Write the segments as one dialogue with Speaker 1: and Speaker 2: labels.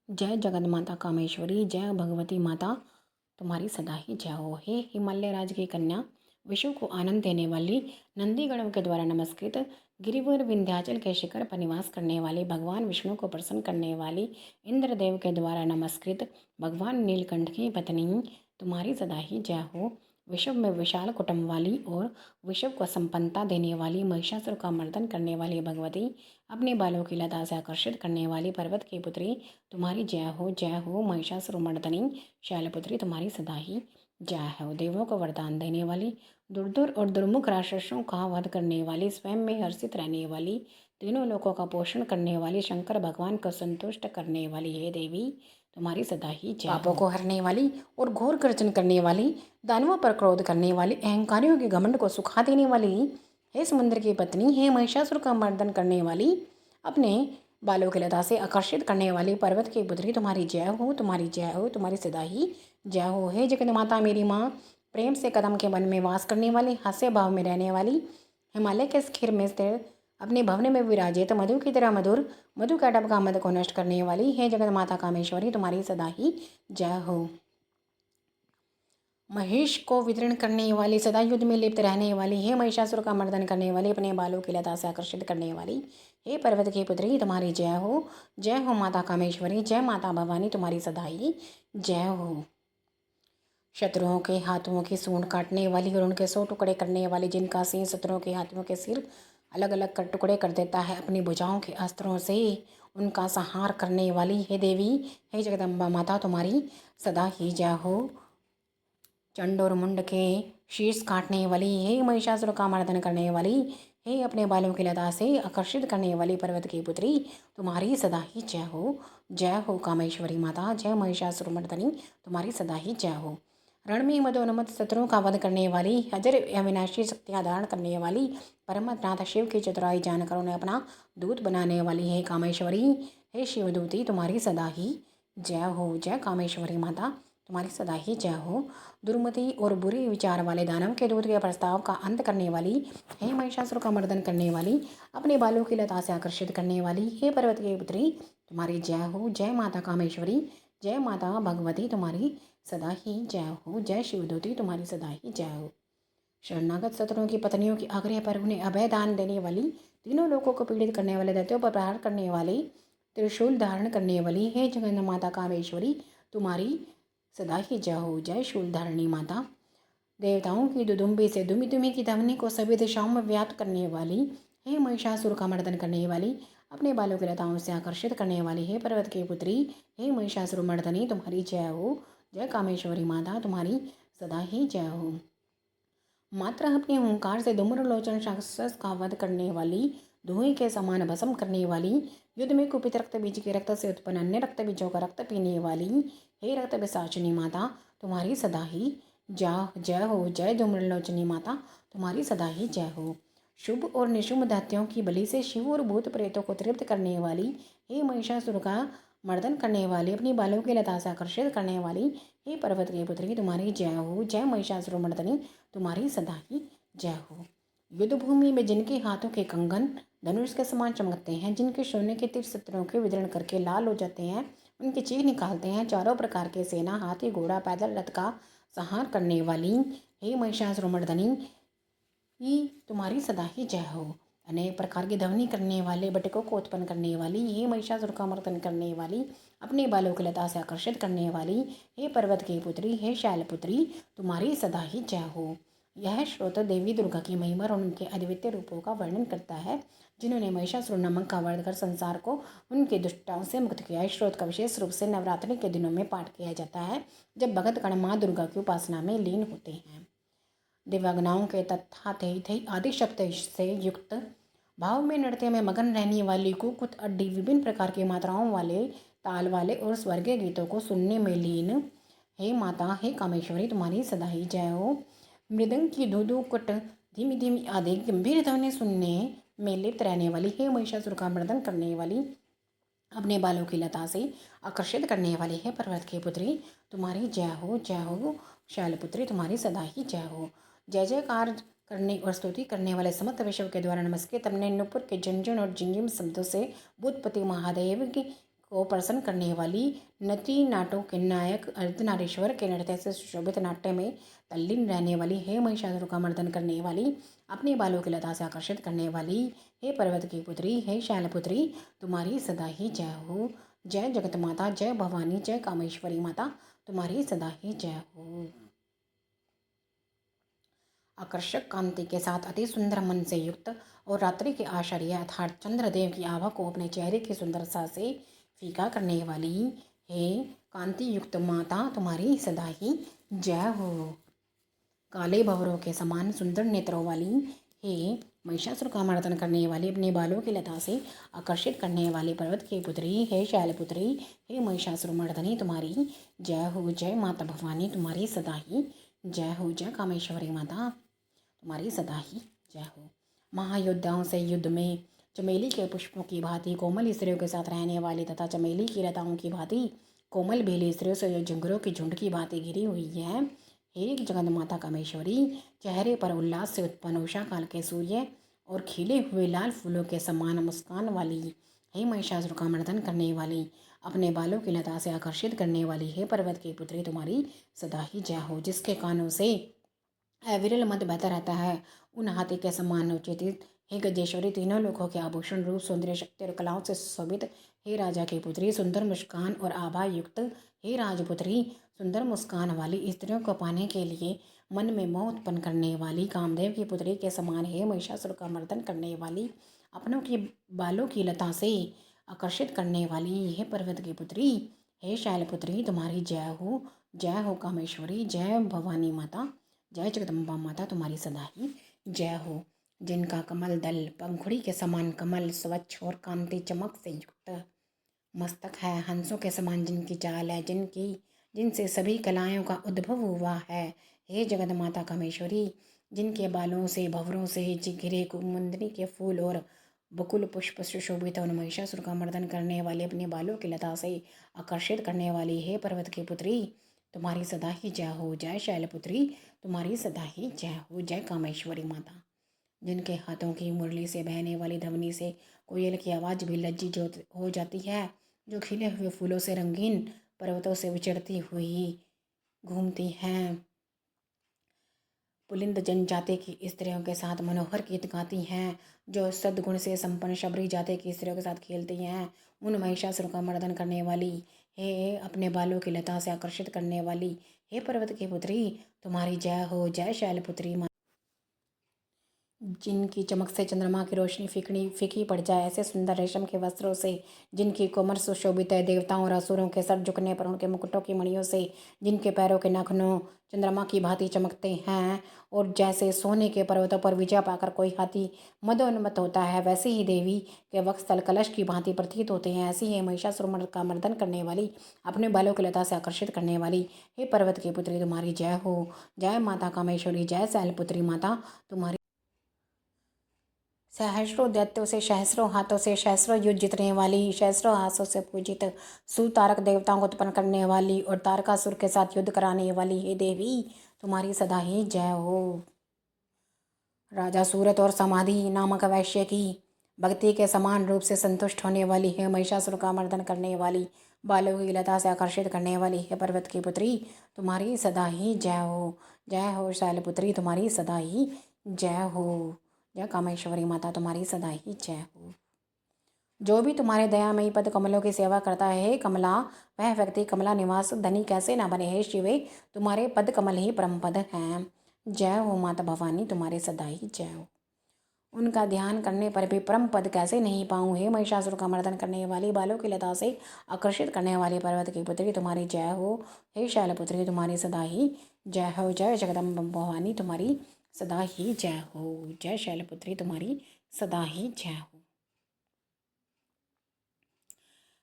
Speaker 1: जय जगत माता कामेश्वरी, जय भगवती माता तुम्हारी सदा ही जय हो। हे हिमालय राज की कन्या, विश्व को आनंद देने वाली, नंदीगणों के द्वारा नमस्कृत, गिरिवर विंध्याचल के शिखर पर निवास करने वाली, भगवान विष्णु को प्रसन्न करने वाली, इंद्रदेव के द्वारा नमस्कृत, भगवान नीलकंठ की पत्नी तुम्हारी सदा ही जय हो। विश्व में विशाल कुटुंब वाली और विश्व को संपन्नता देने वाली, महिषासुर का मर्दन करने वाली भगवती, अपने बालों की लता से आकर्षित करने वाली पर्वत की पुत्री तुम्हारी जय हो। महिषासुर मर्दनी शैलपुत्री तुम्हारी सदा ही जय हो। देवों को वरदान देने वाली, दूर दूर और दुर्मुख राक्षसों का वध करने वाली, स्वयं में हर्षित रहने वाली, तीनों लोकों का पोषण करने वाली, शंकर भगवान को संतुष्ट करने वाली हे देवी तुम्हारी सदा ही जय हो। पापों को हरने वाली और घोर गर्जन करने वाली, दानवों पर क्रोध करने वाली, अहंकारियों के घमंड को सुखा देने वाली, हे समुद्र की पत्नी, हे महिषासुर का मर्दन करने वाली, अपने बालों की लता से आकर्षित करने वाली पर्वत की पुत्री तुम्हारी जय हो, तुम्हारी जय हो, तुम्हारी सदा ही जय हो। हे जगत माता मेरी माँ, प्रेम से कदम के वन में वास करने वाली, हास्य भाव में रहने वाली, हिमालय के स्थिर में स्थिर, अपने भवन में विराजित, मधु की तरह मधुर, मधु का डब का मद को नष्ट करने वाली, हे जगत माता कामेश्वरी तुम्हारी सदा ही जय हो। महेश को वितरण करने वाली, सदा युद्ध में लिप्त रहने वाली, हे महिषासुर का मर्दन करने वाली, अपने बालों की लता से आकर्षित करने वाली, हे पर्वत की पुत्री तुम्हारी जय हो। जय हो माता कामेश्वरी, जय माता भवानी तुम्हारी सदा ही जय हो। शत्रुओं के हाथों की सूंड काटने वाली और उनके 100 टुकड़े करने वाली, जिनका सिंह शत्रुओं के हाथों के सिर अलग अलग कर टुकड़े कर देता है, अपनी भुजाओं के अस्त्रों से उनका संहार करने वाली, हे देवी, हे जगदम्बा माता तुम्हारी सदा ही जय हो। चंड और मुंड के शीर्ष काटने वाली, हे महिषासुर का मर्दन करने वाली, हे अपने बालों की लता से आकर्षित करने वाली पर्वत की पुत्री तुम्हारी सदा ही जय हो। जय हो कामेश्वरी माता, जय महिषासुर मर्दनी तुम्हारी सदा ही जय हो। रण में मदोन्मत्त शत्रुओं का वध करने वाली, अजर अविनाशी शक्तियाँ धारण करने वाली, परमनाथ शिव की चतुराई जानकर उन्हें अपना दूत बनाने वाली, हे कामेश्वरी, हे शिवदूती तुम्हारी सदा ही जय हो। जय कामेश्वरी माता तुम्हारी सदा ही जय हो। दुर्मति और बुरे विचार वाले दानव के दूत के प्रस्ताव का अंत करने वाली, हे महिषासुर का मर्दन करने वाली, अपने बालों की लता से आकर्षित करने वाली, हे पर्वत की पुत्री तुम्हारी जय हो। जय माता कामेश्वरी, जय माता भगवती तुम्हारी सदा ही जय हो। जय शिवदूती तुम्हारी सदा ही जय हो। शरणागत शत्रुओं की पत्नियों के आग्रह पर उन्हें अभय दान देने वाली, तीनों लोगों को पीड़ित करने वाले, दैत्यों पर प्रहार करने वाली, त्रिशूल धारण करने वाली, हे जगन्नाथ माता कामेश्वरी तुम्हारी सदा ही जय हो। जय शूल धारणी माता, देवताओं की दुदुम्बी से दुमी दुमी की ध्वनि को सभी दिशाओं में व्याप्त करने वाली, हे महिषासुर का मर्दन करने वाली, अपने बालों की लताओं से आकर्षित करने वाली, हे पर्वत की पुत्री, हे महिषासुर मर्दनी तुम्हारी जय हो। जय कामेश्वरी माता तुम्हारी सदा ही जय हो। मात्र अपने ओंकार से धूम्रलोचन राक्षस का वध करने वाली, धुएं के समान भस्म करने वाली, युद्ध में कुपित रक्त बीज के रक्त से उत्पन्न अन्य रक्त बीजों का रक्त पीने वाली, हे रक्त विसाचिनी माता तुम्हारी सदा ही जय हो। जय धूम्रलोचनी माता तुम्हारी सदा ही जय हो। शुभ और निशुभ दैत्यों की बलि से शिव और भूत प्रेतों को तृप्त करने वाली, हे महिषासुर का मर्दन करने वाली, अपनी बालों की लता से आकर्षित करने वाली, हे पर्वत की पुत्री तुम्हारी जय हो। जय महिषासुर मर्दनी तुम्हारी सदा ही जय हो। युद्ध भूमि में जिनके हाथों के कंगन धनुष के समान चमकते हैं, जिनके सोने के तीर शत्रुओं के विदरण करके लाल हो जाते हैं, उनकी चीख निकालते हैं, चारों प्रकार के सेना, हाथी, घोड़ा, पैदल, रथ का संहार करने वाली, हे महिषासुर मर्दनी तुम्हारी सदा ही जय हो। अनेक प्रकार की ध्वनि करने वाले, बटकों को उत्पन्न करने वाली, हे महिषासुर का मर्दन करने वाली, अपने बालों की लता से आकर्षित करने वाली, हे पर्वत की पुत्री, हे शैलपुत्री तुम्हारी सदा ही जय हो। यह श्रोत देवी दुर्गा की महिमा और उनके अद्वितीय रूपों का वर्णन करता है, जिन्होंने महिषासुर नामक का वध कर संसार को उनके दुष्टताओं से मुक्त किया। इस श्रोत का विशेष रूप से नवरात्रि के दिनों में पाठ किया जाता है, जब भगत गण माँ दुर्गा की उपासना में लीन होते हैं। दिव्यांगनाओं के तथा थे आदि शक्ति से युक्त भाव में नृत्य में मगन रहने वाली कुकुत अड्डी विभिन्न प्रकार की मात्राओं वाले, ताल वाले और स्वर्गीय गीतों को सुनने में लीन, हे माता, हे कामेश्वरी तुम्हारी सदा ही जय हो। मृदंग की धूधू कुट धीमी धीमी आदि गंभीर ध्वनि सुनने में लिप्त रहने वाली, हे महिषासुर का मर्दन करने वाली, अपने बालों की लता से आकर्षित करने वाली, है पर्वत की पुत्री तुम्हारी जय हो। जय हो शैलपुत्री तुम्हारी सदा ही जय हो। जय जयकार करने और स्तुति करने वाले समस्त विश्व के द्वारा नमस्कृत, अपने नुपुर के झुनझुन और झिंझिम शब्दों से भूतपति महादेव की को प्रसन्न करने वाली, नटी नाटों के नायक अर्धनारीश्वर के नृत्य से सुशोभित नाट्य में तल्लीन रहने वाली, हे महिषासुर का मर्दन करने वाली, अपने बालों की लता से आकर्षित करने वाली, हे पर्वत की पुत्री, हे शैलपुत्री, तुम्हारी सदा ही जय हो। जय जगत माता, जय भवानी, जय कामेश्वरी माता, तुम्हारी सदा ही जय हो। आकर्षक कांति के साथ अति सुंदर मन से युक्त और रात्रि के आश्चर्य अर्थात चंद्रदेव की आभा को अपने चेहरे की सुंदरता से फीका करने वाली, हे कांति युक्त माता, तुम्हारी सदा ही जय हो। काले भंवरों के समान सुंदर नेत्रों वाली, हे महिषासुर का मर्दन करने वाली, अपने बालों की लता से आकर्षित करने वाली पर्वत की पुत्री, हे शैलपुत्री, हे महिषासुर मर्दनी, तुम्हारी जय हो। जय माता भवानी, तुम्हारी सदा ही जय हो। जय कामेश्वरी माता, तुम्हारी सदा ही जय हो। महायोद्धाओं से युद्ध में चमेली के पुष्पों की भांति कोमल स्त्रियों के साथ रहने वाली तथा चमेली की लताओं की भांति कोमल बेली स्त्रियों से जो झुंगरों की झुंड की भांति घिरी हुई है, हे जगत माता कामेश्वरी, चेहरे पर उल्लास से उत्पन्न उषा काल के सूर्य और खिले हुए लाल फूलों के समान मुस्कान वाली, हे महिषासुर का मर्दन करने वाली, अपने बालों की लता से आकर्षित करने वाली, हे पर्वत की पुत्री, तुम्हारी सदा ही जय हो। जिसके कानों से विरल मत बहता रहता है, उन हाथी के समान उचित, हे गजेश्वरी, तीनों लोकों के आभूषण रूप सौंदर्य शक्ति और कलाओं से सुशोभित, हे राजा की पुत्री, सुंदर मुस्कान और आभा युक्त, हे राजपुत्री, सुंदर मुस्कान वाली, स्त्रियों को पाने के लिए मन में मोह उत्पन्न करने वाली, कामदेव की पुत्री के समान, हे महिषासुर का मर्दन करने वाली, अपनों के बालों की लता से आकर्षित करने वाली, हे पर्वत की पुत्री, हे शैलपुत्री, तुम्हारी जय हो। जय हो कामेश्वरी, जय भवानी माता, जय जगदम्बा माता, तुम्हारी सदा ही जय हो। जिनका कमल दल पंखुड़ी के समान कमल स्वच्छ और कांति चमक से युक्त मस्तक है, हंसों के समान जिनकी चाल है, जिनसे सभी कलाओं का उद्भव हुआ है, हे जगद माता कामेश्वरी, जिनके बालों से भंवरों से घिरे कुमुदिनी के फूल और बकुल पुष्प सुशोभित और महिषासुर का मर्दन करने वाले, अपने बालों की लता से आकर्षित करने वाली, हे पर्वत की पुत्री, तुम्हारी सदा ही जय हो। जय शैलपुत्री, तुम्हारी सदा ही जय हो। जय कामेश्वरी माता, जिनके हाथों की मुरली से बहने वाली ध्वनि से कोयल की आवाज़ भी लज्जित हो जाती है, जो खिले हुए फूलों से रंगीन पर्वतों से विचरती हुई घूमती हैं, पुलिंद जनजाति की स्त्रियों के साथ मनोहर गीत गाती हैं, जो सद्गुण से संपन्न शबरी जाति की स्त्रियों के साथ खेलती हैं, उन महिषासुर का मर्दन करने वाली, हे अपने बालों की लता से आकर्षित करने वाली, हे पर्वत की पुत्री, तुम्हारी जय हो। जय शैलपुत्री, जिनकी चमक से चंद्रमा की रोशनी फीकी पड़ जाए, ऐसे सुंदर रेशम के वस्त्रों से जिनकी कोमर सुशोभित है, देवताओं और असुरों के सर झुकने पर उनके मुकुटों की मणियों से जिनके पैरों के नाखूनों चंद्रमा की भांति चमकते हैं, और जैसे सोने के पर्वतों पर विजय पाकर कोई हाथी मदोन्मत्त होता है, वैसे ही देवी के वक्षस्थल कलश की भांति प्रतीत होते हैं। ऐसी ही महिषासुर का मर्दन करने वाली, अपने बालों की लता से आकर्षित करने वाली, हे पर्वत की पुत्री, तुम्हारी जय हो। जय माता कामेश्वरी, जय शैलपुत्री माता, तुम्हारी सहस्रों दैत्यों से, सहस्रों हाथों से, सहस्रों युद्ध जीतने वाली, सहस्रों हाथों से पूजित, सुतारक देवताओं को उत्पन्न करने वाली और तारकासुर के साथ युद्ध कराने वाली, हे देवी, तुम्हारी सदा ही जय हो। राजा सूरत और समाधि नामक वैश्य की भक्ति के समान रूप से संतुष्ट होने वाली, हे महिषासुर का मर्दन करने वाली, बालों की लता से आकर्षित करने वाली, हे पर्वत की पुत्री, तुम्हारी सदा ही जय हो। जय हो शैलपुत्री, तुम्हारी सदा ही जय हो। जय कामेश्वरी माता, तुम्हारी सदा ही जय हो। जो भी तुम्हारे दयामयी पद कमलों की सेवा करता है, हे कमला, वह व्यक्ति कमला निवास धनी कैसे ना बने, हे शिवे, तुम्हारे पद कमल ही परम पद हैं। जय हो माता भवानी, तुम्हारे सदा ही जय हो। उनका ध्यान करने पर भी परम पद कैसे नहीं पाऊँ, हे महिषासुर का मर्दन करने वाली, बालों की लता से आकर्षित करने वाली पर्वत की पुत्री, तुम्हारी जय हो। हे शैलपुत्री, तुम्हारी सदा ही जय हो। जय जगदम्ब भवानी, तुम्हारी सदा ही जय हो। जय शैलपुत्री, तुम्हारी सदा ही जय हो।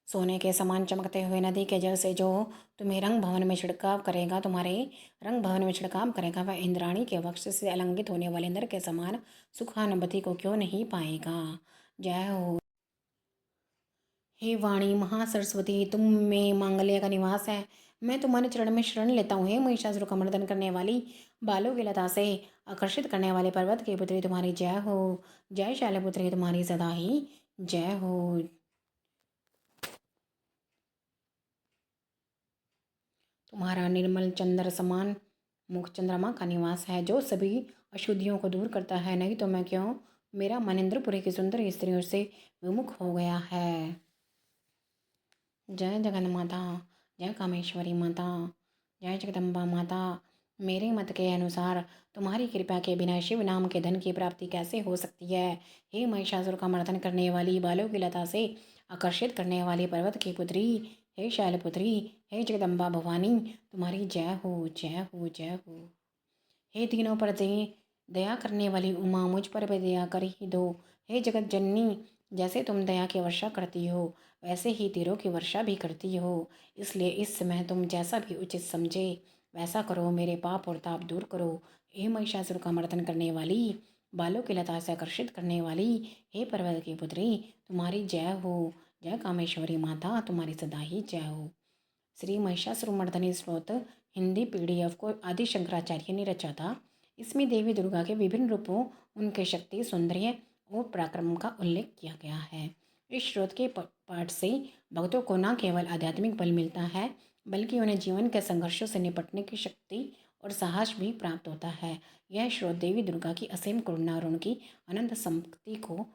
Speaker 1: सोने के समान चमकते हुए नदी के जल से जो तुम्हें रंग भवन में छिड़काव करेगा, तुम्हारे रंग भवन में छिड़काव करेगा, वह इंद्राणी के वक्ष से अलंगित होने वाले इंद्र के समान सुखानुभूति को क्यों नहीं पाएगा। जय हो। हे वाणी महासरस्वती, तुम में मांगल्य का निवास है, मैं तुम्हारे चरण में शरण लेता हूँ। हे महिषासुर का मर्दन करने वाली, बालों की लता से आकर्षित करने वाले पर्वत की पुत्री, तुम्हारी जय हो। जय शैलपुत्री, तुम्हारी सदा ही जय हो। तुम्हारा निर्मल चंद्र समान मुख चंद्रमा का निवास है, जो सभी अशुद्धियों को दूर करता है। नहीं तो मैं क्यों, मेरा मन इंद्रपुरी की सुंदर स्त्रियों से विमुख हो गया है। जय जगन माता, जय कामेश्वरी माता, जय जगदम्बा माता। मेरे मत के अनुसार तुम्हारी कृपा के बिना शिव नाम के धन की प्राप्ति कैसे हो सकती है। हे महिषासुर का मर्दन करने वाली, बालों की लता से आकर्षित करने वाली पर्वत की पुत्री, हे शैलपुत्री, हे जगदम्बा भवानी, तुम्हारी जय हो, जय हो, जय हो। हे तीनों पर दया करने वाली उमा, मुझ पर भी दया कर ही दो। हे जगत जननी, जैसे तुम दया की वर्षा करती हो, वैसे ही तीरों की वर्षा भी करती हो। इसलिए इस समय तुम जैसा भी उचित समझे वैसा करो, मेरे पाप और ताप दूर करो। हे महिषासुर का मर्दन करने वाली, बालों की लता से आकर्षित करने वाली, हे पर्वत की पुत्री, तुम्हारी जय हो। जय कामेश्वरी माता, तुम्हारी सदा ही जय हो। श्री महिषासुरमर्दनी स्तोत्र हिंदी पीडीएफ को आदि शंकराचार्य ने रचा था। इसमें देवी दुर्गा के विभिन्न रूपों, उनके शक्ति, सौंदर्य और पराक्रम का उल्लेख किया गया है। इस स्रोत के पाठ से भक्तों को न केवल आध्यात्मिक बल मिलता है, बल्कि उन्हें जीवन के संघर्षों से निपटने की शक्ति और साहस भी प्राप्त होता है। यह स्रोत देवी दुर्गा की असीम करुणा और उनकी अनंत संपत्ति को